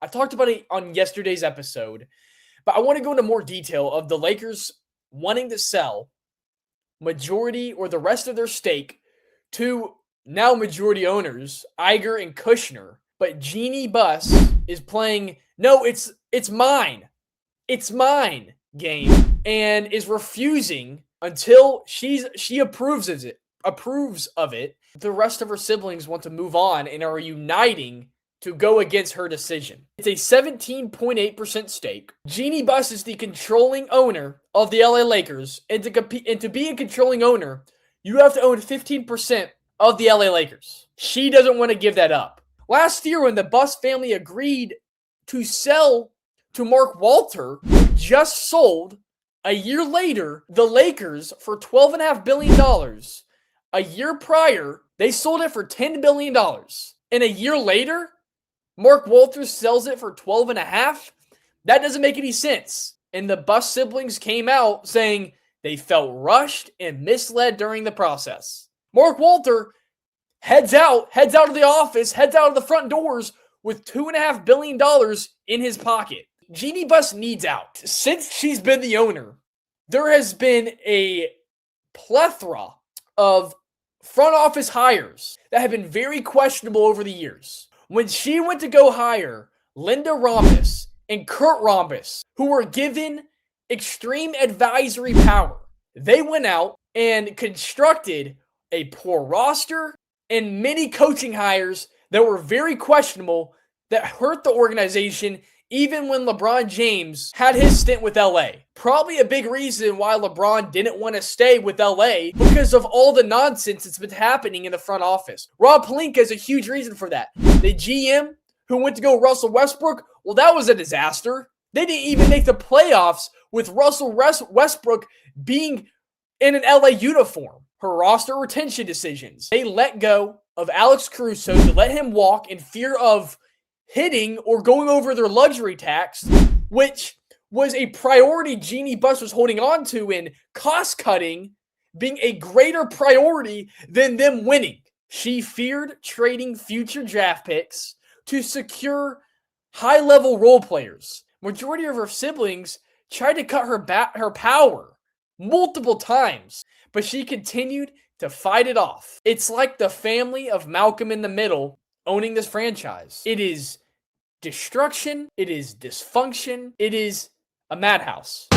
I talked about it on yesterday's episode, but I want to go into more detail of the Lakers wanting to sell majority or the rest of their stake to now majority owners, Iger and Kushner. But Jeanie Buss is playing, no, it's mine. It's mine game, and is refusing until she approves of it. The rest of her siblings want to move on and are uniting to go against her decision. It's a 17.8% stake. Jeanie Buss is the controlling owner of the LA Lakers, and to be a controlling owner, you have to own 15% of the LA Lakers. She doesn't want to give that up. Last year, when the Buss family agreed to sell to Mark Walter, who just sold a year later the Lakers for $12.5 billion. A year prior, they sold it for $10 billion. And a year later, Mark Walters sells it for $12.5. That doesn't make any sense. And the Buss siblings came out saying they felt rushed and misled during the process. Mark Walter heads out of the office, heads out of the front doors with $2.5 billion in his pocket. Jeanie Buss needs out. Since she's been the owner, there has been a plethora of front office hires that have been very questionable over the years. When she went to go hire Linda Rhombus and Kurt Rhombus, who were given extreme advisory power, they went out and constructed a poor roster and many coaching hires that were very questionable that hurt the organization even when LeBron James had his stint with LA. Probably a big reason why LeBron didn't want to stay with LA because of all the nonsense that's been happening in the front office. Rob Pelinka is a huge reason for that. The GM who went to go Russell Westbrook, well, that was a disaster. They didn't even make the playoffs with Russell Westbrook being in an LA uniform. Her roster retention decisions. They let go of Alex Caruso to let him walk in fear of hitting or going over their luxury tax, which was a priority Jeanie Buss was holding on to, in cost cutting being a greater priority than them winning. She feared trading future draft picks to secure high-level role players. Majority of her siblings tried to cut her power multiple times, but she continued to fight it off. It's like the family of Malcolm in the Middle owning this franchise. It is destruction. It is dysfunction. It is a madhouse.